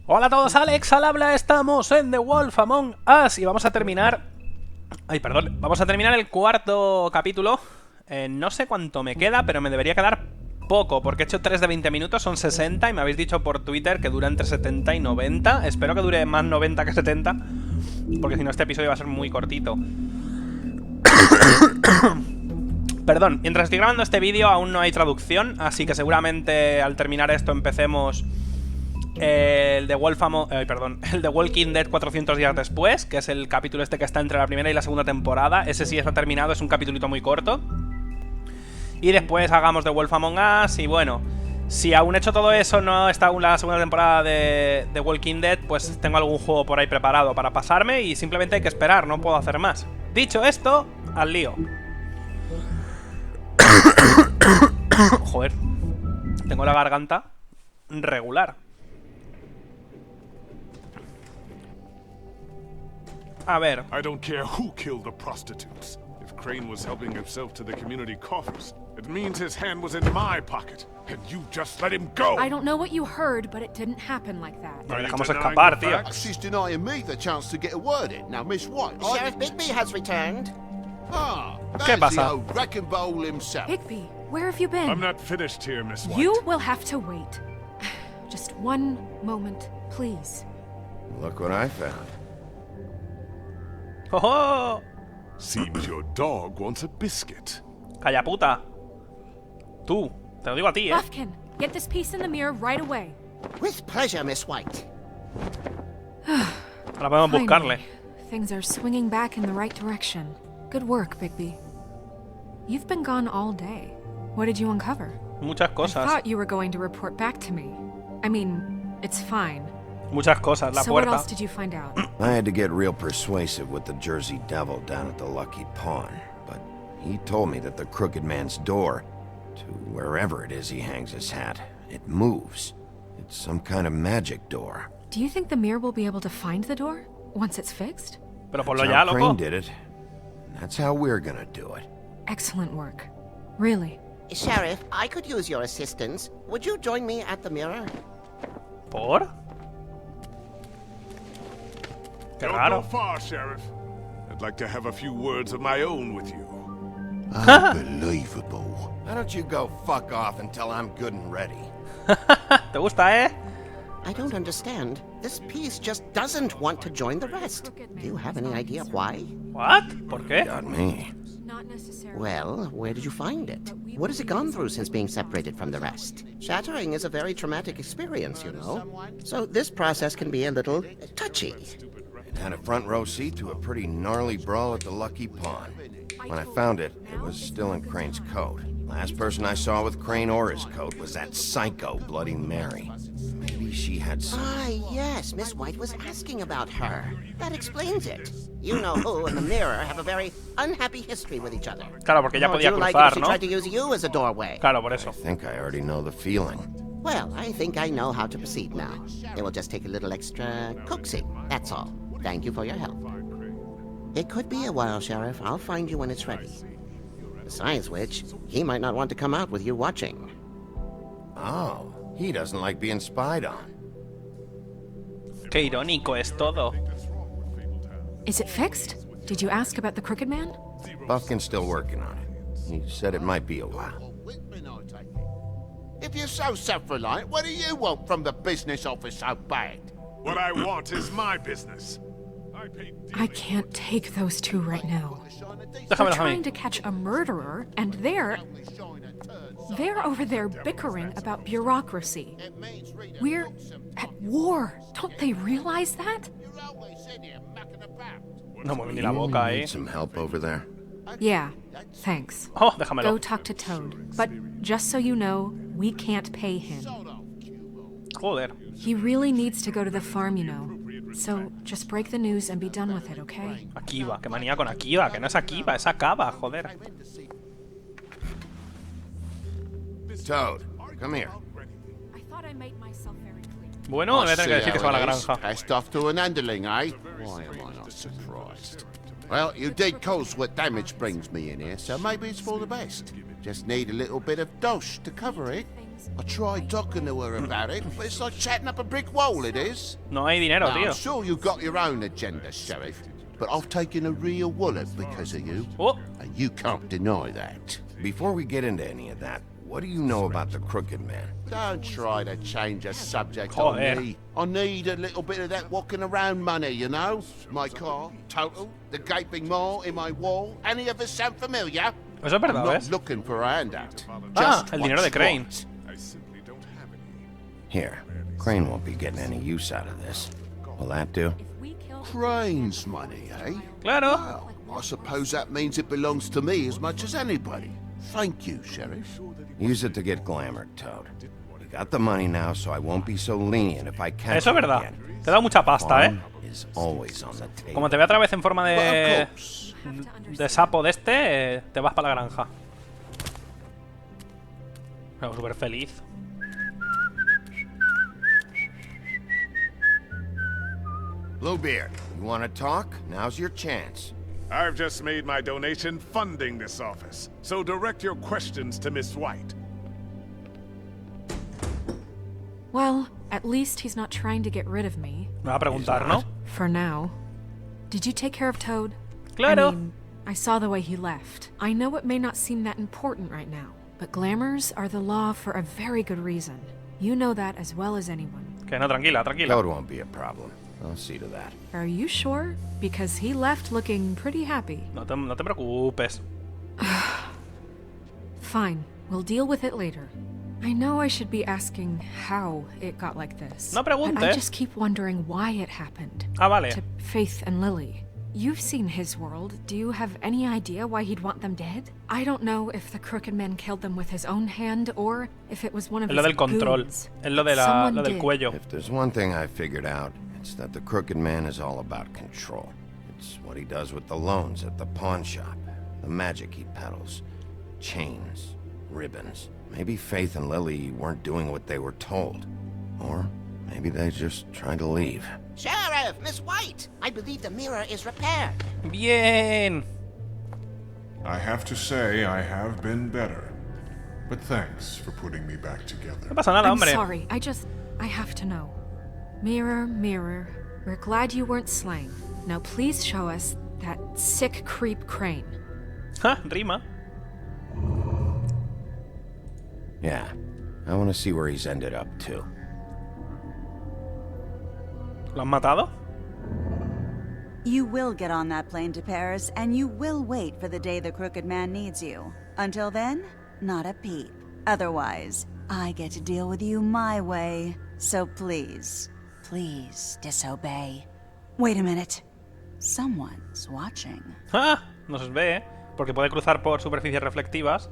Hola a todos, Alex al habla, estamos en The Wolf Among Us y vamos a terminar... Ay, perdón, vamos a terminar el cuarto capítulo. No sé cuánto me queda, pero me debería quedar poco, porque he hecho 3 de 20 minutos, son 60, y me habéis dicho por Twitter que dura entre 70 y 90. Espero que dure más 90 que 70, porque si no este episodio va a ser muy cortito. Perdón, mientras estoy grabando este vídeo aún no hay traducción, así que seguramente al terminar esto empecemos el de el de Walking Dead 400 días después, que es el capítulo este que está entre la primera y la segunda temporada. Ese sí está terminado, es un capitulito muy corto. Y después hagamos The Wolf Among Us. Y bueno, si aún he hecho todo eso, no está aún la segunda temporada de Walking Dead, pues tengo algún juego por ahí preparado para pasarme y simplemente hay que esperar, no puedo hacer más. Dicho esto, al lío. Joder, tengo la garganta regular. A ver. I don't care who killed the prostitutes. If Crane was helping himself to the community coffers, it means his hand was in my pocket, and you just let him go. I don't know what you heard, but it didn't happen like that. No le dejamos escapar, tío. She's denying me the chance to get a word in. Now, Miss White, Sheriff Bigby has returned. Ah, ¿Qué that's the pasa? old wrecking bowl himself. Bigby, where have you been? I'm not finished here, Miss White. You will have to wait. Just one moment, please. Look what I found. ¡Oh! Seems your dog wants a biscuit. Calla puta. Tú, te lo digo a ti, Buffkin, get this piece in the mirror right away. With pleasure, Miss White. Ahora podemos buscarle. Finally, things are swinging back in the right direction. Good work, Bigby. You've been gone all day. What did you uncover? Muchas I cosas. thought you were going to report back to me. I mean, it's fine. Muchas cosas. La So what puerta. else did you find out? I had to get real persuasive with the Jersey Devil down at the Lucky Pawn, but he told me that the Crooked Man's door, to wherever it is he hangs his hat, it moves. It's some kind of magic door. Do you think the mirror will be able to find the door once it's fixed? Pero ponlo That's ya, how loco. Crane did it. And that's how we're gonna do it. Excellent work. Really. Sheriff, I could use your assistance. Would you join me at the mirror? ¿Por? Qué Don't go raro. far, Sheriff. I'd like to have a few words of my own with you. Unbelievable. Why don't you go fuck off until I'm good and ready? ¿Te gusta, I don't understand. This piece just doesn't want to join the rest. Do you have any idea why? ¿What? ¿Por qué? Got me. Not necessarily. Well, where did you find it? What has it gone through since being separated from the rest? Shattering is a very traumatic experience, you know. So this process can be a little touchy. It had a front row seat to a pretty gnarly brawl at the Lucky Pawn. When I found it, it was still in Crane's coat. Last person I saw with Crane or his coat was that psycho Bloody Mary. Maybe she had some... Ah, yes, Miss White was asking about her. That explains it. You know who and the mirror have a very unhappy history with each other. Claro, porque ya How would podía you like it cruzar, if she ¿no? tried to use you as a doorway? Claro, por eso. I think I already know the feeling. Well, I think I know how to proceed now. It will just take a little extra coaxing, that's all. Thank you for your help. It could be a while, Sheriff. I'll find you when it's ready. Besides which, he might not want to come out with you watching. Oh, he doesn't like being spied on. Qué irónico es todo. Is it fixed? Did you ask about the Crooked Man? Buffkin's still working on it. He said it might be a while. If you're so self-reliant, what do you want from the business office so bad? What I want is my business. I can't take those two right now. Déjame, We're déjame. trying to catch a murderer, and they're over there bickering about bureaucracy. We're at war. Don't they realize that? No mueve ni la boca, Need some help over there? Yeah, thanks. Oh, Go déjamelo. talk to Toad. But just so you know, we can't pay him. Joder. He really needs to go to the farm, you know. So just break the news and be done with it, okay? Akiva, qué manía con Akiva, que no es Akiva, es Acaba, joder. Toad, come here. I thought I made myself very clear. Bueno, voy a tener que decir que se va a la granja. Passed off to an underling, eh? Why am I not surprised? Well, you did cause what damage brings me in here, so maybe it's for the best. Just need a little bit of dosh to cover it. I tried talking to her about it, but it's like chatting up a brick wall, it is. No hay dinero, Now, tío. I'm sure you've got your own agenda, Sheriff, but I've taken a real wallet because of you, Oh, and you can't deny that. Before we get into any of that, what do you know about the Crooked Man? Don't try to change the subject Joder. on me. I need a little bit of that walking around money, you know? My car, total, the gaping maw in my wall. Any of us sound familiar? eso es verdad, I'm not ¿ves? looking for a handout. Ah, Just el dinero de what's Crane. what. I simply don't have any. Here, Crane won't be getting any use out of this. Will that do? Crane's money, eh? Claro. Well, I suppose that means it belongs to me as much as anybody. Thank you, Sheriff. Use it to get glamored, Toad. You got the money now, so I won't be so lenient if I catch Eso es you verdad. again. Te da mucha pasta, Fun is always on the table. Como te vea otra vez en forma But of de course, sapo de este, te vas para la granja. Pero súper feliz. Bluebeard, you want to talk? Now's your chance. I've just made my donation funding this office, so direct your questions to Miss White. Well, at least he's not trying to get rid of me. Me va a preguntar, ¿no? For now. Did you take care of Toad? Claro. I mean, I saw the way he left. I know it may not seem that important right now, but glamours are the law for a very good reason. You know that as well as anyone. Que no, tranquila, tranquila. Toad won't be a problem. I'll see to that. Are you sure? Because he left looking pretty happy. No te preocupes. Fine, we'll deal with it later. I know I should be asking how it got like this. No but pregunte. I just keep wondering why it happened. Ah, vale. To Faith and Lily. You've seen his world. Do you have any idea why he'd want them dead? I don't know if the Crooked Man killed them with his own hand or if it was one of Es his lo del control. goons. Es lo, de Someone lo del did. cuello. If there's one thing I figured out, it's that the Crooked Man is all about control. It's what he does with the loans at the pawn shop, the magic he peddles, chains, ribbons. Maybe Faith and Lily weren't doing what they were told. Or maybe they just tried to leave. Sheriff, Miss White, I believe the mirror is repaired. Bien. I have to say I have been better. But thanks for putting me back No together. pasa nada, I'm hombre. sorry. I have to know. Mirror, mirror, we're glad you weren't slain. Now please show us that sick creep Crane. Ja, rima. Yeah, I want to see where he's ended up too. ¿Lo han matado? You will get on that plane to Paris, and you will wait for the day the Crooked Man needs you. Until then, not a peep. Otherwise, I get to deal with you my way. So please, please disobey. Wait a minute. Someone's watching. Ah, no se ve, ¿eh? Porque puede cruzar por superficies reflectivas.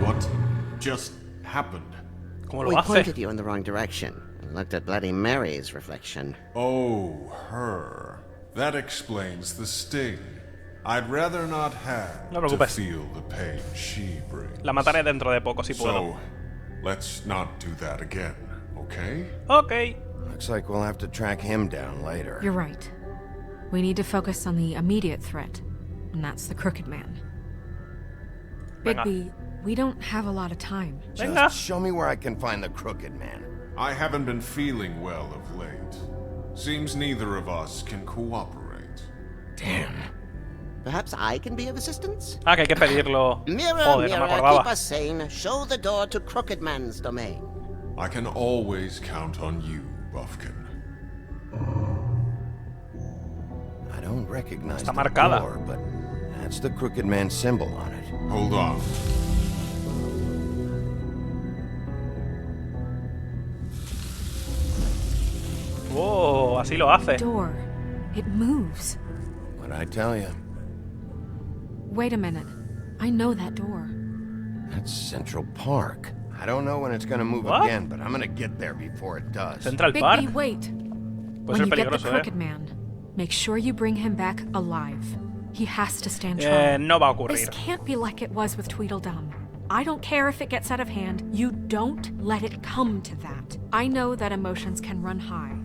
What just happened? ¿Cómo lo We hace? pointed you in the wrong direction and looked at Bloody Mary's reflection. Oh, her. That explains the sting. I'd rather not have No to preocupes. feel the pain she brings. La mataré dentro de poco si puedo. So, let's not do that again, okay? Ok. Looks like we'll have to track him down later. You're right. We need to focus on the immediate threat, and that's the Crooked Man. Venga. Bigby, we don't have a lot of time. Venga. Just show me where I can find the Crooked Man. I haven't been feeling well of late. Seems neither of us can cooperate. Damn. Perhaps I can be of assistance? Ah, que hay que pedirlo. Mirror, Joder, no me mirror, keep acordaba. us sane. Show the door to Crooked Man's domain. I can always count on you, Buffkin. I don't recognize Está the marcada. door, but that's the Crooked Man symbol on it. Hold on. Oh, así lo hace. Door. It moves. What'd I tell you? Wait a minute. I know that door. That's Central Park. I don't know when it's gonna move What? again, but I'm gonna get there before it does. Central Park. Bigby, wait. Puede When ser you get the peligroso, Crooked eh. Man, make sure you bring him back alive. He has to stand trial. No va a This ocurrir. can't be like it was with Tweedledum. I don't care if it gets out of hand. You don't let it come to that. I know that emotions can run high,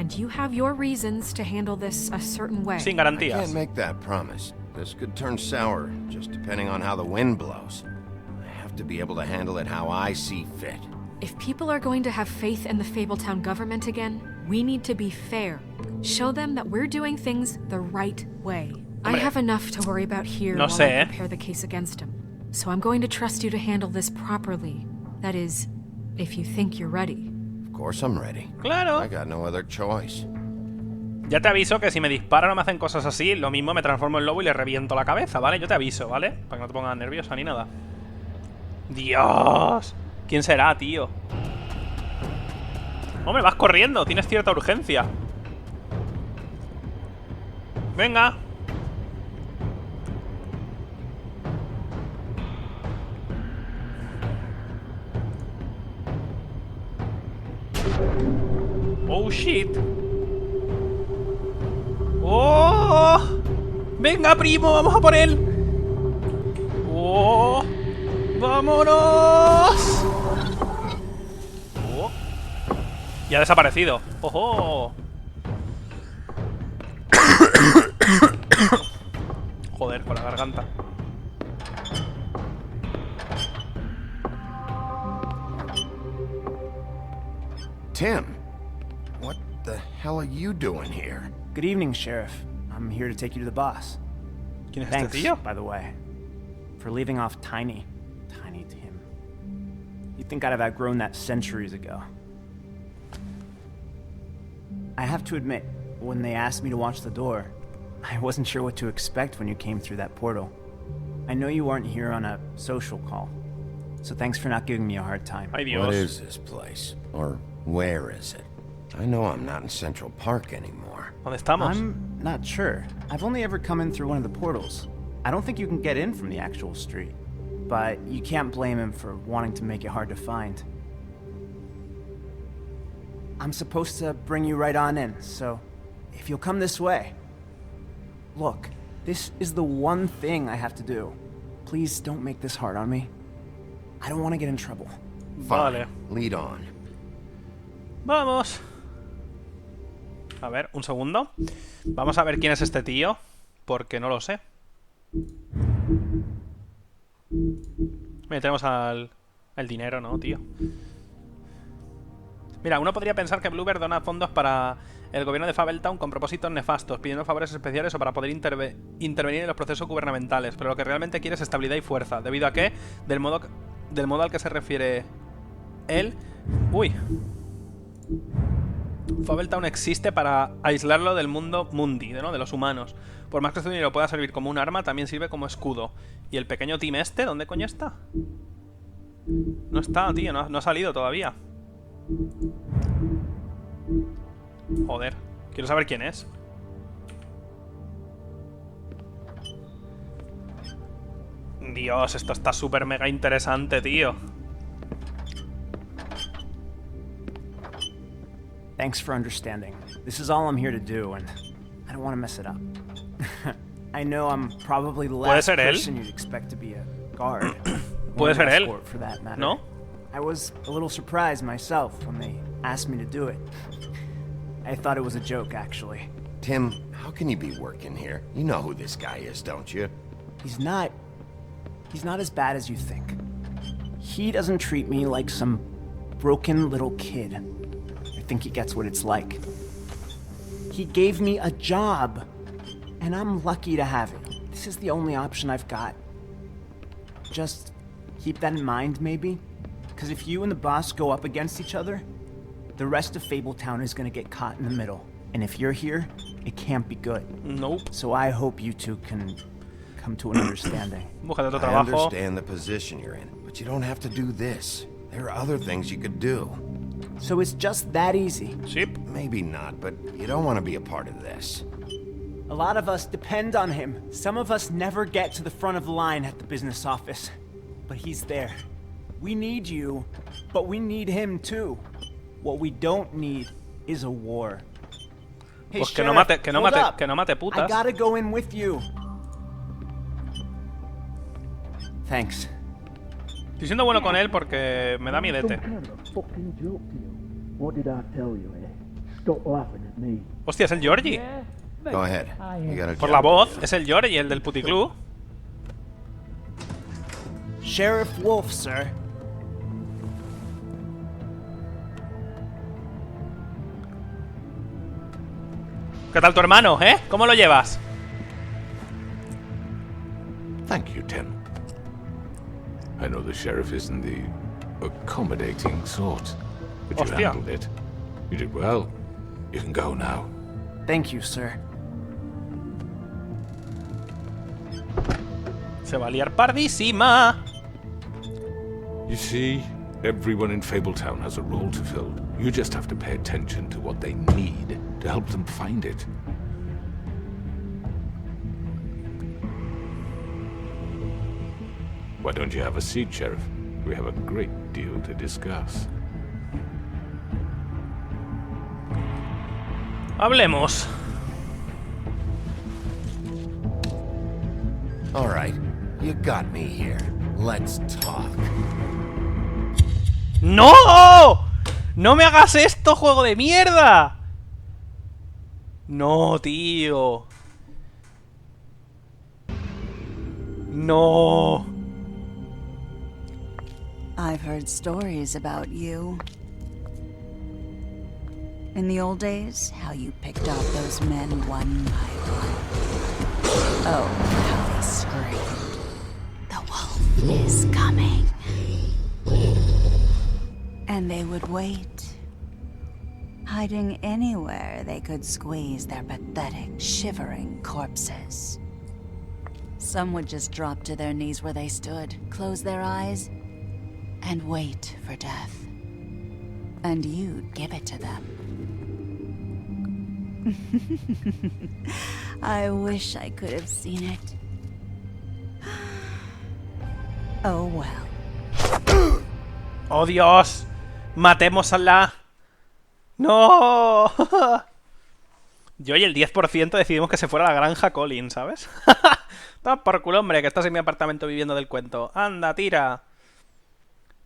and you have your reasons to handle this a certain way. Sin I garantías. can't make that promise. This could turn sour, just depending on how the wind blows. I have to be able to handle it how I see fit. If people are going to have faith in the Fabletown government again, we need to be fair. Show them that we're doing things the right way. I have enough to worry about here while I prepare the case against him. So I'm going to trust you to handle this properly. That is, if you think you're ready. Of course I'm ready. Claro. I got no other choice. Ya te aviso que si me disparan o me hacen cosas así, lo mismo me transformo en lobo y le reviento la cabeza, ¿vale? Yo te aviso, ¿vale? Para que no te pongas nerviosa ni nada. ¡Dios! ¿Quién será, tío? Hombre, vas corriendo, tienes cierta urgencia. Venga. Oh, shit. ¡Oh! ¡Venga, primo! ¡Vamos a por él! ¡Oh! ¡Vámonos! ¡Oh! Ya ha desaparecido. ¡Ojo! Joder, con la garganta. Tim, what the hell are you doing here? Good evening, Sheriff. I'm here to take you to the boss. ¿Quién es Thanks, este tío? by the way, for leaving off Tiny. Tiny Tim. You'd think I'd have outgrown that centuries ago. I have to admit, when they asked me to watch the door, I wasn't sure what to expect when you came through that portal. I know you weren't here on a social call, so thanks for not giving me a hard time. Ay, Dios. What is this place? Or where is it? I know I'm not in Central Park anymore. ¿Dónde estamos? I'm not sure. I've only ever come in through one of the portals. I don't think you can get in from the actual street. But you can't blame him for wanting to make it hard to find. I'm supposed to bring you right on in, so if you'll come this way. Look, this is the one thing I have to do. Please don't make this hard on me. I don't want to get in trouble. Fine. Vale. Lead on. Vamos. A ver, un segundo. Vamos a ver quién es este tío, porque no lo sé. Mira, tenemos al dinero, ¿no, tío? Mira, uno podría pensar que Bluebird dona fondos para el gobierno de Fabletown con propósitos nefastos, pidiendo favores especiales o para poder intervenir en los procesos gubernamentales, pero lo que realmente quiere es estabilidad y fuerza, debido a que, del modo al que se refiere él... Uy. Fabletown existe para aislarlo del mundo mundi, ¿no? De los humanos. Por más que este dinero pueda servir como un arma, también sirve como escudo. ¿Y el pequeño Tim este? ¿Dónde coño está? No está, tío, no ha salido todavía. Joder, quiero saber quién es. Dios, esto está súper mega interesante, tío. Thanks for understanding. This is all I'm here to do, and I don't want to mess it up. I know I'm probably the last person you'd expect to be a guard. Puede ser él, for that matter. ¿no? I was a little surprised myself when they asked me to do it. I thought it was a joke, actually. Tim, how can you be working here? You know who this guy is, don't you? He's not as bad as you think. He doesn't treat me like some broken little kid. I think he gets what it's like. He gave me a job, and I'm lucky to have it. This is the only option I've got. Just keep that in mind, maybe? Because if you and the boss go up against each other, the rest of Fabletown is gonna get caught in the middle. And if you're here, it can't be good. Nope. So I hope you two can come to an understanding. I understand the position you're in, but you don't have to do this. There are other things you could do. So it's just that easy? Yep. Maybe not, but you don't want to be a part of this. A lot of us depend on him. Some of us never get to the front of the line at the business office. But he's there. We need you, but we need him too. What we don't need is a war. Hey, pues Sheriff, que no mate putas. I gotta go in with you. Thanks. Estoy siendo bueno con él porque me da miedete. Hostia, es el Georgie. Go ahead. You got a Por job la to voz, do. es el Georgie, el del puticlub. Sheriff Wolf, sir. ¿Qué tal tu hermano, ¿Cómo lo llevas? Thank you, Tim. I know the sheriff isn't the accommodating sort, but you Hostia. handled it. You did well. You can go now. Thank you, sir. Se va a liar pardísima. You see, everyone in Fabletown has a role to fill. You just have to pay attention to what they need to help them find it. Why don't you have a seat, Sheriff? We have a great deal to discuss. Hablemos. All right. You got me here. Let's talk. ¡No! ¡No me hagas esto, juego de mierda! No, tío. No. I've heard stories about you. In the old days, how you picked off those men one by one. Oh, how they screamed. The wolf is coming. And they would wait, hiding anywhere they could squeeze their pathetic, shivering corpses. Some would just drop to their knees where they stood, close their eyes, and wait for death. And you'd give it to them. I wish I could have seen it. Oh well. ¡Oh, Dios! ¡Matémosla! ¡No! Yo y el 10% decidimos que se fuera a la granja Colin, ¿sabes? Toma por culo, hombre, que estás en mi apartamento viviendo del cuento. ¡Anda, tira!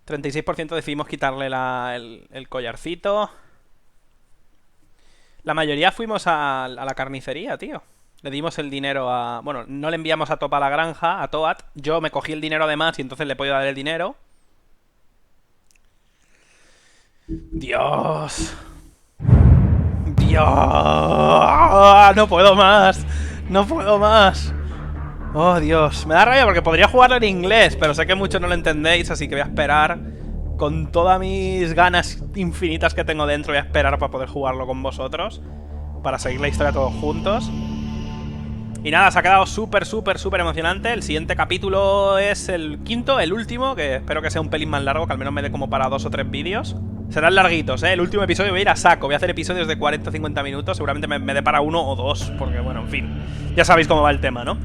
36% decidimos quitarle el collarcito. La mayoría fuimos a la carnicería, tío. Le dimos el dinero a... Bueno, no le enviamos a Topa a la granja, a Toad. Yo me cogí el dinero además y entonces le he podido dar el dinero. Dios. Dios. No puedo más. No puedo más. Oh, Dios. Me da rabia porque podría jugarlo en inglés, pero sé que muchos no lo entendéis, así que voy a esperar. Con todas mis ganas infinitas que tengo dentro, voy a esperar para poder jugarlo con vosotros. Para seguir la historia todos juntos. Y nada, se ha quedado súper emocionante. El siguiente capítulo es el quinto, el último, que espero que sea un pelín más largo, que al menos me dé como para 2 o 3 vídeos. Serán larguitos, ¿eh? El último episodio voy a ir a saco. Voy a hacer episodios de 40 o 50 minutos. Seguramente me dé para 1 o 2, porque bueno, en fin. Ya sabéis cómo va el tema, ¿no?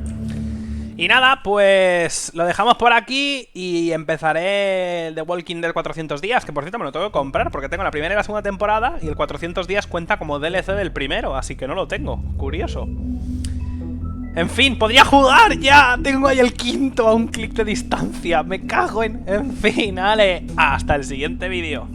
Y nada, pues lo dejamos por aquí y empezaré el The Walking Dead 400 días, que por cierto me lo tengo que comprar porque tengo la primera y la segunda temporada y el 400 días cuenta como DLC del primero, así que no lo tengo. Curioso. En fin, podría jugar ya. Tengo ahí el quinto a un clic de distancia. Me cago en... En fin, vale. Hasta el siguiente vídeo.